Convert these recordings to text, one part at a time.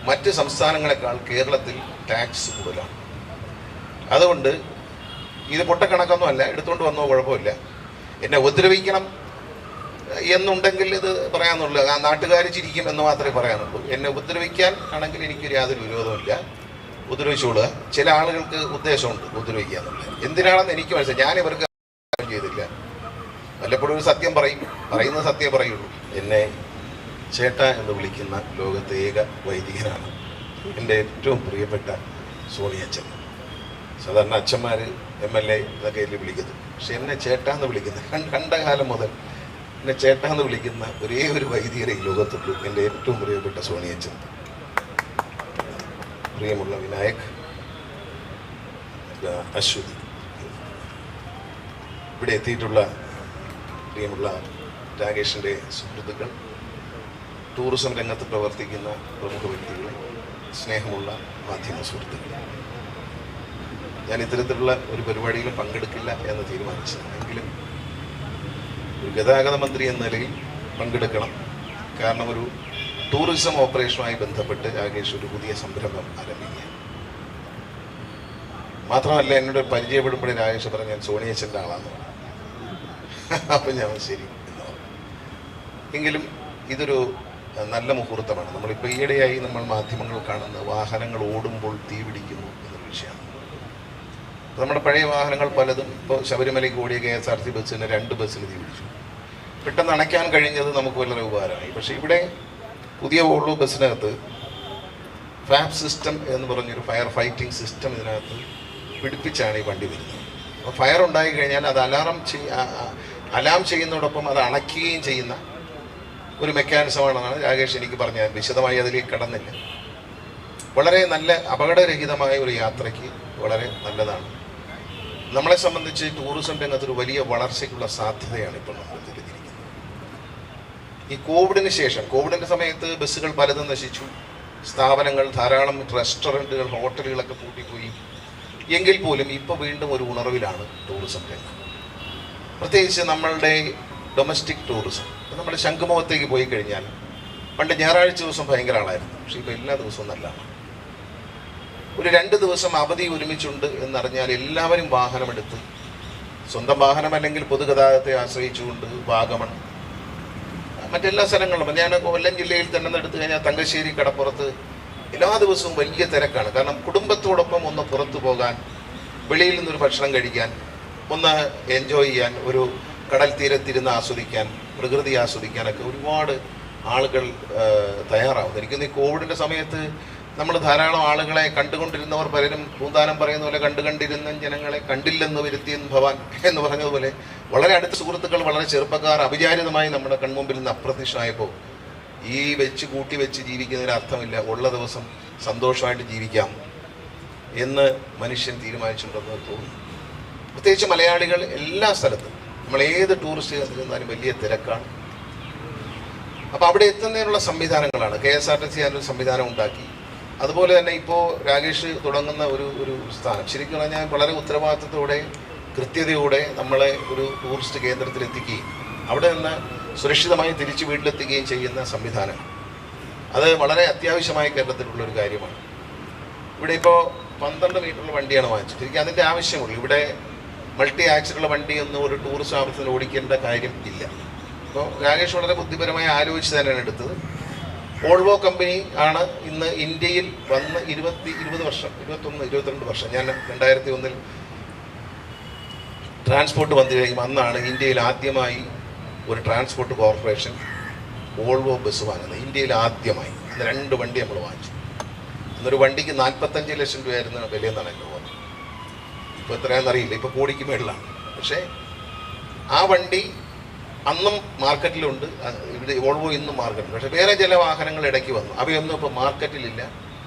മറ്റ് സംസ്ഥാനങ്ങളെക്കാൾ കേരളത്തിൽ ടാക്സ് കൂടുതലാണ്. അതുകൊണ്ട് ഇത് പൊട്ടക്കണക്കൊന്നും അല്ല, എടുത്തുകൊണ്ട് വന്നോ കുഴപ്പമില്ല. എന്നെ ഉപദ്രവിക്കണം എന്നുണ്ടെങ്കിൽ ഇത് പറയാനുള്ളൂ, ആ നാട്ടുകാർ ചിരിക്കും എന്ന് മാത്രമേ പറയാനുള്ളൂ. എന്നെ ഉപദ്രവിക്കാൻ ആണെങ്കിൽ എനിക്കൊരു യാതൊരു വിരോധമില്ല, ഉപദ്രവിച്ചോളുക. ചില ആളുകൾക്ക് ഉദ്ദേശമുണ്ട് ഉപദ്രവിക്കുക എന്നുള്ളത്. എന്തിനാണെന്ന് എനിക്ക് മനസ്സിലായി. ഞാൻ ഇവർക്ക് ചെയ്തില്ല. വല്ലപ്പോഴും ഒരു സത്യം പറയുന്ന സത്യം പറയുള്ളൂ. എന്നെ ചേട്ട എന്ന് വിളിക്കുന്ന ലോകത്തെ ഏക വൈദികനാണ് എൻ്റെ ഏറ്റവും പ്രിയപ്പെട്ട സോണിയച്ചൻ. സാധാരണ അച്ഛന്മാർ MLA ഇതൊക്കെ എല്ലാം വിളിക്കുന്നത്, പക്ഷെ എന്നെ ചേട്ട എന്ന് വിളിക്കുന്ന കണ്ട കാലം മുതൽ എന്നെ ചേട്ട എന്ന് വിളിക്കുന്ന ഒരേ ഒരു വൈദികരെ ഈ ലോകത്തുള്ളൂ, എൻ്റെ ഏറ്റവും പ്രിയപ്പെട്ട സോണിയച്ചൻ. പ്രിയമുള്ള വിനായക്, അശ്വതി, ഇവിടെ എത്തിയിട്ടുള്ള പ്രിയമുള്ള രാകേഷിൻ്റെ സുഹൃത്തുക്കൾ, ടൂറിസം രംഗത്ത് പ്രവർത്തിക്കുന്ന പ്രമുഖ വ്യക്തികൾ, സ്നേഹമുള്ള മാധ്യമ സുഹൃത്തുക്കൾ, ഞാൻ ഇത്തരത്തിലുള്ള ഒരു പരിപാടിയിലും പങ്കെടുക്കില്ല എന്ന് തീരുമാനിച്ചു. എങ്കിലും ഒരു ഗതാഗത മന്ത്രി എന്ന നിലയിൽ പങ്കെടുക്കണം. കാരണം ഒരു ടൂറിസം ഓപ്പറേഷനുമായി ബന്ധപ്പെട്ട് രാകേഷ് ഒരു പുതിയ സംരംഭം ആരംഭിക്കുക. മാത്രമല്ല, എന്നോട് പരിചയപ്പെടുമ്പോഴേ രാകേഷ് പറഞ്ഞ ഞാൻ സോണിയച്ചൻ്റെ ആളാന്ന് പറഞ്ഞു. അപ്പം ഞാൻ ശരി എന്ന് പറഞ്ഞു. എങ്കിലും ഇതൊരു നല്ല മുഹൂർത്തമാണ്. നമ്മളിപ്പോൾ ഈയിടെയായി നമ്മൾ മാധ്യമങ്ങൾ കാണുന്ന വാഹനങ്ങൾ ഓടുമ്പോൾ തീ പിടിക്കുന്നു എന്നൊരു വിഷയമാണ്. നമ്മുടെ പഴയ വാഹനങ്ങൾ പലതും ഇപ്പോൾ ശബരിമലയ്ക്ക് ഓടിയ KSRTC ബസ്സിന് 2 ബസ്സിന് തീ പിടിച്ചു. പെട്ടെന്ന് അണയ്ക്കാൻ കഴിഞ്ഞത് നമുക്ക് വളരെ ഉപകാരമായി. പക്ഷേ ഇവിടെ പുതിയ വോൾവോ ബസ്സിനകത്ത് ഫാബ് സിസ്റ്റം എന്ന് പറഞ്ഞൊരു ഫയർ ഫൈറ്റിംഗ് സിസ്റ്റം ഇതിനകത്ത് പിടിപ്പിച്ചാണ് ഈ വണ്ടി വരുന്നത്. അപ്പോൾ ഫയർ ഉണ്ടായി കഴിഞ്ഞാൽ അത് അലാം ചെയ്യുന്നതോടൊപ്പം അത് അണയ്ക്കുകയും ചെയ്യുന്ന ഒരു മെക്കാനിസമാണെന്നാണ് രാകേഷ് എനിക്ക് പറഞ്ഞത്. വിശദമായി അതിലേക്ക് കടന്നില്ല. വളരെ നല്ല അപകടരഹിതമായ ഒരു യാത്രയ്ക്ക് വളരെ നല്ലതാണ്. നമ്മളെ സംബന്ധിച്ച് ടൂറിസം രംഗത്തൊരു വലിയ വളർച്ചയ്ക്കുള്ള സാധ്യതയാണ് ഇപ്പോൾ നമ്മൾ തിരിഞ്ഞിരിക്കുന്നത്. ഈ കോവിഡിന് ശേഷം, കോവിഡിൻ്റെ സമയത്ത് ബസ്സുകൾ പലതും നശിച്ചു, സ്ഥാപനങ്ങൾ, ധാരാളം റെസ്റ്റോറൻറ്റുകൾ, ഹോട്ടലുകളൊക്കെ പൂട്ടിപ്പോയി. എങ്കിൽ പോലും ഇപ്പോൾ വീണ്ടും ഒരു ഉണർവിലാണ് ടൂറിസം രംഗം. പ്രത്യേകിച്ച് നമ്മളുടെ ഡൊമസ്റ്റിക് ടൂറിസം. നമ്മൾ ശംഖുമുഖത്തേക്ക് പോയി കഴിഞ്ഞാൽ പണ്ട് ഞായറാഴ്ച ദിവസം ഭയങ്കര ആളായിരുന്നു, പക്ഷേ ഇപ്പോൾ എല്ലാ ദിവസവും നല്ലതാണ്. ഒരു 2 ദിവസം അവധി ഒരുമിച്ചുണ്ട് എന്നറിഞ്ഞാൽ എല്ലാവരും വാഹനമെടുത്ത്, സ്വന്തം വാഹനം അല്ലെങ്കിൽ പൊതുഗതാഗതത്തെ ആശ്രയിച്ചുകൊണ്ട് വാഗമൺ, മറ്റെല്ലാ സ്ഥലങ്ങളിലും, ഞാൻ കൊല്ലം ജില്ലയിൽ തന്നെ എടുത്തു കഴിഞ്ഞാൽ തങ്കശ്ശേരി, കടപ്പുറത്ത് എല്ലാ ദിവസവും വലിയ തിരക്കാണ്. കാരണം കുടുംബത്തോടൊപ്പം ഒന്ന് പുറത്തു പോകാൻ, വെളിയിൽ നിന്നൊരു ഭക്ഷണം കഴിക്കാൻ, ഒന്ന് എൻജോയ് ചെയ്യാൻ, ഒരു കടൽ തീരത്തിരുന്ന് ആസ്വദിക്കാൻ, പ്രകൃതി ആസ്വദിക്കാനൊക്കെ ഒരുപാട് ആളുകൾ തയ്യാറാവുന്നു. എനിക്കൊന്ന് ഈ കോവിഡിൻ്റെ സമയത്ത് നമ്മൾ ധാരാളം ആളുകളെ കണ്ടുകൊണ്ടിരുന്നവർ പലരും പൂന്താനം പറയുന്ന പോലെ കണ്ടിരുന്ന ജനങ്ങളെ കണ്ടില്ലെന്ന് വരുത്തിയെന്ന് ഭവാൻ എന്ന് പറഞ്ഞതുപോലെ വളരെ അടുത്ത സുഹൃത്തുക്കൾ, വളരെ ചെറുപ്പക്കാർ അവിചാരിതമായി നമ്മുടെ കൺമുമ്പിൽ നിന്ന് അപ്രത്യക്ഷമായപ്പോൾ ഈ കൂട്ടി വെച്ച് ജീവിക്കുന്നതിന് അർത്ഥമില്ല, ഉള്ള ദിവസം സന്തോഷമായിട്ട് ജീവിക്കാം എന്ന് മനുഷ്യൻ തീരുമാനിച്ചിട്ടുണ്ടെന്ന് തോന്നുന്നു. പ്രത്യേകിച്ച് മലയാളികൾ എല്ലാ സ്ഥലത്തും, നമ്മൾ ഏത് ടൂറിസ്റ്റ് കേന്ദ്രത്തിൽ നിന്നാലും വലിയ തിരക്കാണ്. അപ്പോൾ അവിടെ എത്തുന്നതിനുള്ള സംവിധാനങ്ങളാണ് KSRTC അതിനൊരു സംവിധാനം ഉണ്ടാക്കി. അതുപോലെ തന്നെ ഇപ്പോൾ രാകേഷ് തുടങ്ങുന്ന ഒരു സ്ഥാനം ശരിക്കും പറഞ്ഞാൽ വളരെ ഉത്തരവാദിത്തത്തോടെ, കൃത്യതയോടെ നമ്മളെ ഒരു ടൂറിസ്റ്റ് കേന്ദ്രത്തിലെത്തിക്കുകയും അവിടെ നിന്ന് സുരക്ഷിതമായി തിരിച്ച് വീട്ടിലെത്തുകയും ചെയ്യുന്ന സംവിധാനം, അത് വളരെ അത്യാവശ്യമായ കേരളത്തിലുള്ളൊരു കാര്യമാണ്. ഇവിടെ ഇപ്പോൾ 12 മീറ്ററുള്ള വണ്ടിയാണ് വാങ്ങിച്ചത്. ശരിക്കും അതിൻ്റെ ആവശ്യമുള്ളൂ. ഇവിടെ മൾട്ടി ആക്സിലുള്ള വണ്ടിയൊന്നും ഒരു ടൂറിസ്റ്റ് ആവശ്യത്തിന് ഓടിക്കേണ്ട കാര്യം ഇല്ല. അപ്പോൾ രാകേഷ് വളരെ ബുദ്ധിപരമായി ആലോചിച്ച് തന്നെയാണ് എടുത്തത്. വോൾവോ കമ്പനി ആണ് ഇന്ന് ഇന്ത്യയിൽ വന്ന് 20 വർഷം, 22 വർഷം. ഞാൻ 2001 ട്രാൻസ്പോർട്ട് മന്ത്രിയായി അന്നാണ് ഇന്ത്യയിൽ ആദ്യമായി ഒരു ട്രാൻസ്പോർട്ട് കോർപ്പറേഷൻ വോൾവോ ബസ് വാങ്ങുന്നത്. ഇന്ത്യയിൽ ആദ്യമായി 2 വണ്ടി നമ്മൾ വാങ്ങിച്ചു. അന്നൊരു വണ്ടിക്ക് 45 ലക്ഷം രൂപയായിരുന്ന വിലയെന്നാണ് എൻ്റെ ഓർമ്മ. ഇപ്പോൾ എത്രയാണെന്നറിയില്ല, ഇപ്പോൾ കോടിക്ക് മേളിലാണ്. പക്ഷേ ആ വണ്ടി അന്നും മാർക്കറ്റിലുണ്ട്. ഇവിടെ വോൾവോ ഇന്നും മാർക്കറ്റിൽ. പക്ഷേ വേറെ ചില വാഹനങ്ങൾ ഇടയ്ക്ക് വന്നു. അവയൊന്നും ഇപ്പോൾ മാർക്കറ്റിലില്ല.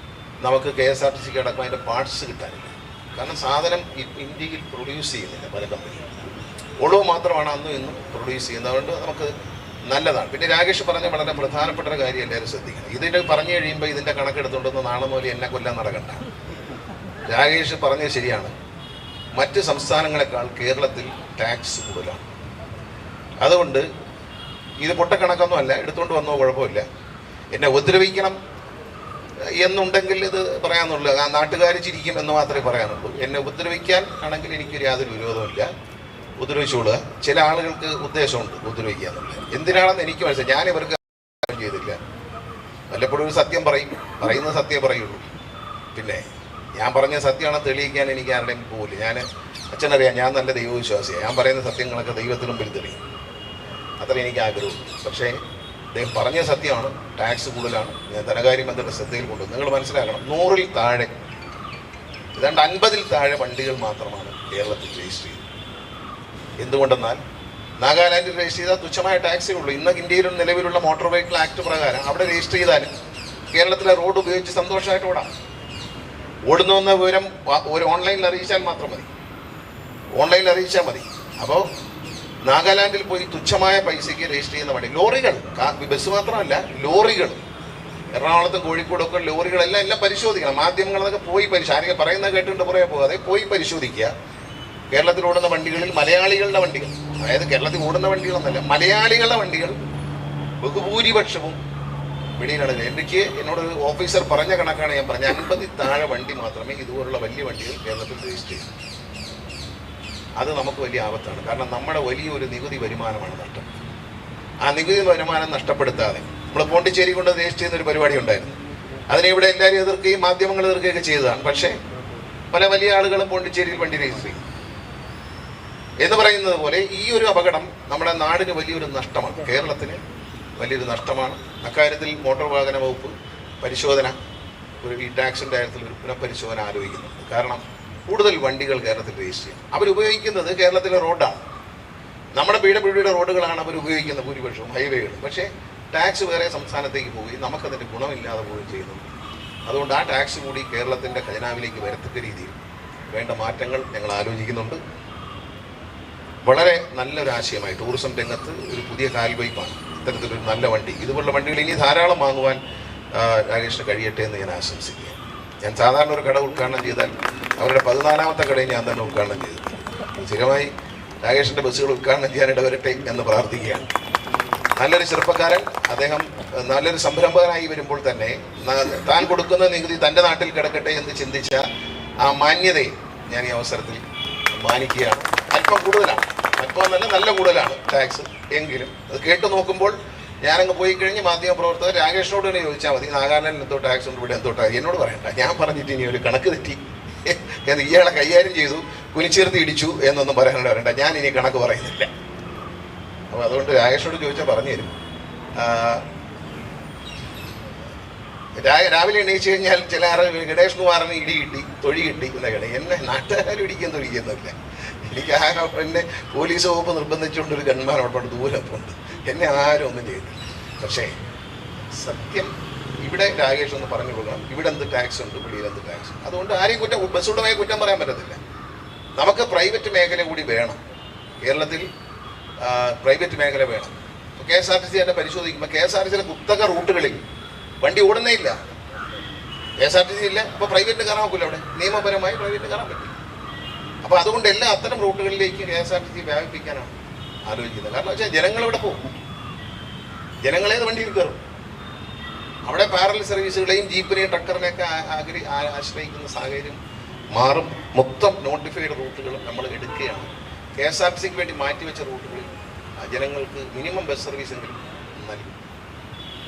നമുക്ക് KSRTCക്ക് അടക്കം അതിൻ്റെ പാർട്സ് കിട്ടാനില്ല. കാരണം സാധനം ഇന്ത്യയിൽ പ്രൊഡ്യൂസ് ചെയ്യുന്നില്ല പല കമ്പനികളും. വോൾവോ മാത്രമാണ് അന്നും ഇന്നും പ്രൊഡ്യൂസ് ചെയ്യുന്നത്. അതുകൊണ്ട് നമുക്ക് നല്ലതാണ്. പിന്നെ രാകേഷ് പറഞ്ഞ വളരെ പ്രധാനപ്പെട്ട ഒരു കാര്യം എല്ലാവരും ശ്രദ്ധിക്കണം. ഇതിൻ്റെ പറഞ്ഞു കഴിയുമ്പോൾ ഇതിൻ്റെ കണക്കെടുത്തുകൊണ്ടൊന്ന് നാളെ മുതൽ എന്നെ കൊല്ലാൻ നടക്കണ്ട. രാകേഷ് പറഞ്ഞത് ശരിയാണ്. മറ്റ് സംസ്ഥാനങ്ങളെക്കാൾ കേരളത്തിൽ ടാക്സ് കൂടുതലാണ്. അതുകൊണ്ട് ഇത് പൊട്ടക്കണക്കൊന്നും അല്ല, എടുത്തുകൊണ്ട് വന്നോ കുഴപ്പമില്ല. എന്നെ ഉപദ്രവിക്കണം എന്നുണ്ടെങ്കിൽ ഇത് പറയാനുള്ളൂ. ആ നാട്ടുകാർ ചിരിക്കും എന്ന് മാത്രമേ പറയാനുള്ളൂ. എന്നെ ഉപദ്രവിക്കാൻ ആണെങ്കിൽ എനിക്കൊരു യാതൊരു വിരോധമില്ല, ഉപദ്രവിച്ചോളുക. ചില ആളുകൾക്ക് ഉദ്ദേശമുണ്ട് ഉപദ്രവിക്കുക എന്നുള്ളത്. എന്തിനാണെന്ന് എനിക്ക് മനസ്സിലായി. ഞാൻ ഇവർക്ക് ചെയ്തില്ല. വല്ലപ്പോഴും ഒരു സത്യം പറയുന്ന സത്യം പറയുള്ളൂ. പിന്നെ ഞാൻ പറഞ്ഞ സത്യമാണെന്ന് തെളിയിക്കാൻ എനിക്ക് ആരുടെയും പോകില്ല. ഞാൻ അച്ഛനറിയാം, ഞാൻ നല്ല ദൈവവിശ്വാസിയാണ്. ഞാൻ പറയുന്ന സത്യങ്ങളൊക്കെ ദൈവത്തിനും മുമ്പിൽ തെളിയും. അത്ര എനിക്ക് ആഗ്രഹമുണ്ട്. പക്ഷേ അദ്ദേഹം പറഞ്ഞ സത്യമാണ്. ടാക്സ് കൂടുതലാണ്. ഞാൻ ധനകാര്യ മന്ത്രിയുടെ ശ്രദ്ധയിൽ കൊണ്ടുവന്നു. നിങ്ങൾ മനസ്സിലാക്കണം, 100-ൽ താഴെ, ഏതാണ്ട് 50-ൽ താഴെ വണ്ടികൾ മാത്രമാണ് കേരളത്തിൽ രജിസ്റ്റർ ചെയ്തത്. എന്തുകൊണ്ടെന്നാൽ നാഗാലാൻഡിൽ രജിസ്റ്റർ ചെയ്താൽ തുച്ഛമായ ടാക്സേ ഉള്ളൂ. ഇന്ന് ഇന്ത്യയിലും നിലവിലുള്ള മോട്ടോർ വെഹിക്കിൾ ആക്ട് പ്രകാരം അവിടെ രജിസ്റ്റർ ചെയ്താലും കേരളത്തിലെ റോഡ് ഉപയോഗിച്ച് സന്തോഷമായിട്ട് ഓടാം. ഓടുന്നുവെന്ന വിവരം ഒരു ഓൺലൈനിൽ അറിയിച്ചാൽ മാത്രം മതി. ഓൺലൈനിൽ അറിയിച്ചാൽ മതി. അപ്പോൾ നാഗാലാൻഡിൽ പോയി തുച്ഛമായ പൈസയ്ക്ക് രജിസ്റ്റർ ചെയ്യുന്ന വണ്ടി, ലോറികൾ, ബസ് മാത്രമല്ല ലോറികൾ, എറണാകുളത്തും കോഴിക്കോടൊക്കെ ലോറികളെല്ലാം പരിശോധിക്കണം. മാധ്യമങ്ങളതൊക്കെ പോയി ആരെങ്കിലും പറയുന്നത് കേട്ടിട്ട് പുറകെ പോകാതെ പോയി പരിശോധിക്കുക. കേരളത്തിൽ ഓടുന്ന വണ്ടികളിൽ മലയാളികളുടെ വണ്ടികൾ, അതായത് കേരളത്തിൽ ഓടുന്ന വണ്ടികളെന്നല്ല, മലയാളികളുടെ വണ്ടികൾ ബഹുഭൂരിപക്ഷവും വെളിയിലാണ്. എന്നോട് ഓഫീസർ പറഞ്ഞ കണക്കാണ് ഞാൻ പറഞ്ഞത്. 50-ൽ താഴെ വണ്ടി മാത്രമേ ഇതുപോലുള്ള വലിയ വണ്ടികൾ കേരളത്തിൽ രജിസ്റ്റർ ചെയ്യൂ. അത് നമുക്ക് വലിയ ആപത്താണ്. കാരണം നമ്മുടെ വലിയൊരു നികുതി വരുമാനമാണ് നഷ്ടം. ആ നികുതി വരുമാനം നഷ്ടപ്പെടുത്താതെ നമ്മൾ പോണ്ടിച്ചേരി കൊണ്ട് രജിസ്റ്റർ ചെയ്യുന്ന ഒരു പരിപാടി ഉണ്ടായിരുന്നു. അതിനെ ഇവിടെ എല്ലാവരും എതിർക്കുകയും മാധ്യമങ്ങൾ എതിർക്കുകയൊക്കെ ചെയ്തതാണ്. പക്ഷേ പല വലിയ ആളുകളും പോണ്ടിച്ചേരിയിൽ വണ്ടി രജിസ്റ്റർ ചെയ്യും എന്ന് പറയുന്നത് പോലെ ഈ ഒരു അപകടം നമ്മുടെ നാടിന് വലിയൊരു നഷ്ടമാണ്, കേരളത്തിന് വലിയൊരു നഷ്ടമാണ്. അക്കാര്യത്തിൽ മോട്ടോർ വാഹന വകുപ്പ് പരിശോധന, ഈ ടാക്സിൻ്റെ കാര്യത്തിൽ ഒരു പുനഃപരിശോധന ആലോചിക്കുന്നുണ്ട്. കാരണം കൂടുതൽ വണ്ടികൾ കേരളത്തിൽ രജിസ്റ്റർ ചെയ്യും. അവരുപയോഗിക്കുന്നത് കേരളത്തിലെ റോഡാണ്, നമ്മുടെ PWDയുടെ റോഡുകളാണ് അവർ ഉപയോഗിക്കുന്നത് ഭൂരിപക്ഷവും, ഹൈവേകൾ. പക്ഷേ ടാക്സ് വേറെ സംസ്ഥാനത്തേക്ക് പോവുകയും നമുക്കതിൻ്റെ ഗുണമില്ലാതെ പോവുകയും ചെയ്യുന്നുണ്ട്. അതുകൊണ്ട് ആ ടാക്സ് കൂടി കേരളത്തിൻ്റെ ഖജനാവിലേക്ക് വരത്തക്ക രീതിയിൽ വേണ്ട മാറ്റങ്ങൾ ഞങ്ങൾ ആലോചിക്കുന്നുണ്ട്. വളരെ നല്ലൊരു ആശയമായി ടൂറിസം രംഗത്ത് ഒരു പുതിയ കാൽവയ്പ്പാണ് ഇത്തരത്തിലൊരു നല്ല വണ്ടി. ഇതുപോലുള്ള വണ്ടികൾ ഇനി ധാരാളം വാങ്ങുവാൻ രാകേഷിന് കഴിയട്ടെ എന്ന് ഞാൻ ആശംസിക്കുകയാണ്. ഞാൻ സാധാരണ ഒരു കട ഉദ്ഘാടനം ചെയ്താൽ അവരുടെ 14ാമത്തെ കടയിൽ ഞാൻ തന്നെ ഉദ്ഘാടനം ചെയ്തു. സ്ഥിരമായി രാകേഷിൻ്റെ ബസ്സുകൾ ഉദ്ഘാടനം ചെയ്യാൻ ഇടവരട്ടെ എന്ന് പ്രാർത്ഥിക്കുകയാണ്. നല്ലൊരു ചെറുപ്പക്കാരൻ, അദ്ദേഹം നല്ലൊരു സംരംഭകനായി വരുമ്പോൾ തന്നെ താൻ കൊടുക്കുന്ന നികുതി തൻ്റെ നാട്ടിൽ കിടക്കട്ടെ എന്ന് ചിന്തിച്ച ആ മാന്യതയെ ഞാൻ ഈ അവസരത്തിൽ മാനിക്കുകയാണ്. അല്പം കൂടുതലാണ്, അല്പം നല്ല കൂടുതലാണ് ടാക്സ്. എങ്കിലും അത് കേട്ട് നോക്കുമ്പോൾ ഞാനങ്ങ് പോയി കഴിഞ്ഞ് മാധ്യമപ്രവർത്തകർ രാകേഷിനോട് തന്നെ ചോദിച്ചാൽ മതി, നാഗാലാൻഡിൽ എന്തോ ടാക്സ് ഉണ്ട്, ഇവിടെ എന്തോ ടാക്സ്. എന്നോട് പറയണ്ട, ഞാൻ പറഞ്ഞിട്ട് ഇനി ഒരു കണക്ക് തെറ്റി എന്ന് ഇയാളെ കൈകാര്യം ചെയ്തു, കുനിച്ചേർത്ത് ഇടിച്ചു എന്നൊന്നും പറയാനോട് പറയണ്ട. ഞാൻ ഇനി കണക്ക് പറയുന്നില്ല. അപ്പോൾ അതുകൊണ്ട് രാകേഷിനോട് ചോദിച്ചാൽ പറഞ്ഞു തരും. രാവിലെ എണീച്ച് കഴിഞ്ഞാൽ ചില ഗണേഷ് കുമാറിന് ഇടി കിട്ടി, തൊഴി കിട്ടി എന്നൊക്കെയാണ്. എന്നെ നാട്ടുകാരും ഇടിക്കാൻ തൊഴിക്കുന്നില്ല. എനിക്ക് എന്നെ പോലീസ് വകുപ്പ് നിർബന്ധിച്ചുകൊണ്ടൊരു ഗൺമാൻ അവിടെ ദൂരപ്പുണ്ട്. എന്നെ ആരും ഒന്നും ചെയ്തില്ല. പക്ഷേ സത്യം ഇവിടെ രാകേഷ് ഒന്ന് പറഞ്ഞു കൊടുക്കണം, ഇവിടെ എന്ത് ടാക്സ് ഉണ്ട്, വെളിയിൽ എന്ത് ടാക്സ്. അതുകൊണ്ട് ആരെയും ബസ് ഉടമയെ കുറ്റം പറയാൻ പറ്റത്തില്ല. നമുക്ക് പ്രൈവറ്റ് മേഖല കൂടി വേണം. കേരളത്തിൽ പ്രൈവറ്റ് മേഖല വേണം. KSRTC തന്നെ പരിശോധിക്കുമ്പോൾ KSRTCയിലെ കുത്തക റൂട്ടുകളിൽ വണ്ടി ഓടുന്നേ ഇല്ല. KSRTC ഇല്ല, അപ്പോൾ പ്രൈവറ്റിന് കയറാൻ നോക്കില്ല. അവിടെ നിയമപരമായി പ്രൈവറ്റിന് കയറാൻ പറ്റില്ല. അപ്പോൾ അതുകൊണ്ട് എല്ലാ അത്തരം റൂട്ടുകളിലേക്ക് KSRTC വ്യാപിപ്പിക്കാനാണ് ആലോചിക്കുന്നത്. കാരണം വെച്ചാൽ ജനങ്ങളിവിടെ പോകും, ജനങ്ങളേത് വണ്ടിയിൽ കയറും. അവിടെ പാരലൽ സർവീസുകളെയും ജീപ്പിനെയും ട്രക്കറിനെയൊക്കെ ആശ്രയിക്കുന്ന സാഹചര്യം മാറും. മൊത്തം നോട്ടിഫൈഡ് റൂട്ടുകളും നമ്മൾ എടുക്കുകയാണ്. KSRTCക്ക് വേണ്ടി മാറ്റിവെച്ച റൂട്ടുകളിൽ ജനങ്ങൾക്ക് മിനിമം ബസ് സർവീസ് എങ്കിലും നൽകും.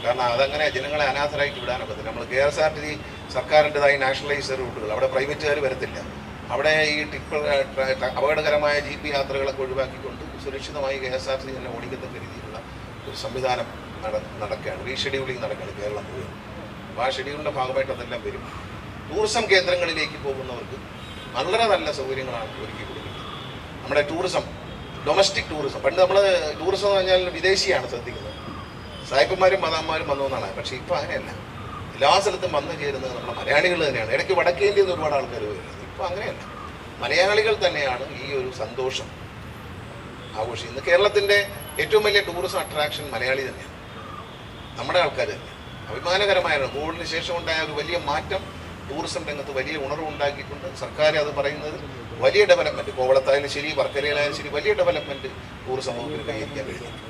കാരണം അതങ്ങനെ ജനങ്ങളെ അനാഥരായിട്ട് വിടാനൊക്കത്തില്ല. നമ്മൾ KSRTC സർക്കാരിൻ്റെതായി നാഷണലൈസ്ഡ് റൂട്ടുകൾ, അവിടെ പ്രൈവറ്റുകാർ വരത്തില്ല. അവിടെ ഈ അപകടകരമായ ജീപ്പ് യാത്രകളൊക്കെ ഒഴിവാക്കിക്കൊണ്ട് സുരക്ഷിതമായി KSRTC തന്നെ ഓടിക്കത്തക്ക രീതിയിലുള്ള ഒരു സംവിധാനം നടക്കുകയാണ്. റീഷെഡ്യൂളിങ് നടക്കുകയാണ് കേരളം മുഴുവൻ. അപ്പോൾ ആ ഷെഡ്യൂളിൻ്റെ ഭാഗമായിട്ട് അതെല്ലാം വരും. ടൂറിസം കേന്ദ്രങ്ങളിലേക്ക് പോകുന്നവർക്ക് വളരെ നല്ല സൗകര്യങ്ങളാണ് ഒരുക്കി കൊടുക്കുന്നത്. നമ്മുടെ ടൂറിസം, ഡൊമസ്റ്റിക് ടൂറിസം, പണ്ട് നമ്മൾ ടൂറിസം എന്ന് പറഞ്ഞാൽ വിദേശിയാണ് ശ്രദ്ധിക്കുന്നത്, സായിപ്പന്മാരും മദാന്മാരും വന്നു എന്നാണ്. പക്ഷേ ഇപ്പോൾ അങ്ങനെയല്ല. എല്ലാ സ്ഥലത്തും വന്നു ചേരുന്നത് നമ്മുടെ മലയാളികൾ തന്നെയാണ്. ഇടയ്ക്ക് വടക്കേന്ത്യയിൽ നിന്ന് ഒരുപാട് ആൾക്കാർ വരുന്നത്. ഇപ്പോൾ അങ്ങനെയല്ല, മലയാളികൾ തന്നെയാണ് ഈ ഒരു സന്തോഷം ആഘോഷിക്കുന്നത്. കേരളത്തിൻ്റെ ഏറ്റവും വലിയ ടൂറിസം അട്രാക്ഷൻ മലയാളി തന്നെയാണ്, നമ്മുടെ ആൾക്കാർ തന്നെ. അഭിമാനകരമായാണ് കോവിഡിന് ശേഷം ഉണ്ടായ ഒരു വലിയ മാറ്റം ടൂറിസം രംഗത്ത് വലിയ ഉണർവുണ്ടാക്കിയിട്ടുണ്ട്. സർക്കാർ അത് പറയുന്നത് വലിയ ഡെവലപ്മെൻറ്റ്, കോവളത്തായാലും ശരി വർക്കലയിലായാലും ശരി, വലിയ ഡെവലപ്മെൻറ്റ് ടൂറിസം വകുപ്പിന് കൈവരിക്കാൻ കഴിഞ്ഞിട്ടുണ്ട്.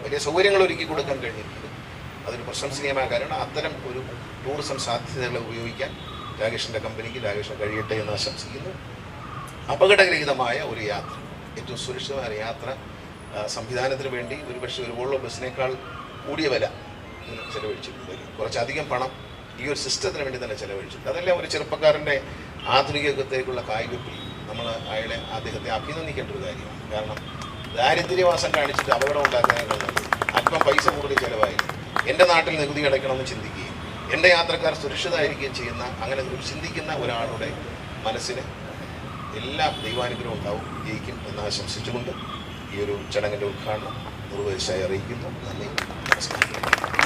വലിയ സൗകര്യങ്ങൾ ഒരുക്കി കൊടുക്കാൻ കഴിഞ്ഞിട്ടുണ്ട്. അതൊരു പ്രശംസനീയമായ കാര്യമാണ്. അത്തരം ഒരു ടൂറിസം സാധ്യതകളെ ഉപയോഗിക്കാൻ രാകേഷിൻ്റെ കമ്പനിക്ക് രാകേഷിന് കഴിയട്ടെ എന്ന് ആശംസിക്കുന്നു. അപകടരഹിതമായ ഒരു യാത്ര, ഏറ്റവും സുരക്ഷിതമായ യാത്ര സംവിധാനത്തിന് വേണ്ടി ഒരുപക്ഷെ ഒരു വോൾവോ ബസ്സിനേക്കാൾ കൂടിയ വില ചെലവഴിച്ചിട്ടുണ്ട്. കുറച്ചധികം പണം ഈ ഒരു സിസ്റ്റത്തിന് വേണ്ടി തന്നെ ചെലവഴിച്ചിട്ടുണ്ട്. അതെല്ലാം ഒരു ചെറുപ്പക്കാരൻ്റെ ആധുനിക യുഗത്തേക്കുള്ള കായികപ്പിൽ നമ്മൾ അദ്ദേഹത്തെ അഭിനന്ദിക്കേണ്ട ഒരു കാര്യമാണ്. കാരണം ദാരിദ്ര്യവാസം കാണിച്ചിട്ട് അപകടം ഉണ്ടാക്കുന്നതിനുള്ള അല്പം പൈസ കൂടുതൽ ചിലവായി എൻ്റെ നാട്ടിൽ നികുതി അടയ്ക്കണമെന്ന് ചിന്തിക്കുകയും എൻ്റെ യാത്രക്കാർ സുരക്ഷിതമായിരിക്കുകയും ചെയ്യുന്ന അങ്ങനെ ചിന്തിക്കുന്ന ഒരാളുടെ മനസ്സിന് എല്ലാ ദൈവാനുഗ്രഹവും ഉണ്ടാവും, ജയിക്കും എന്ന് ആശംസിച്ചുകൊണ്ട് ഈ ഒരു ചടങ്ങിൻ്റെ ഉദ്ഘാടനം നിർവഹിച്ചായി അറിയിക്കുന്നു. നന്ദി, നമസ്കാരം.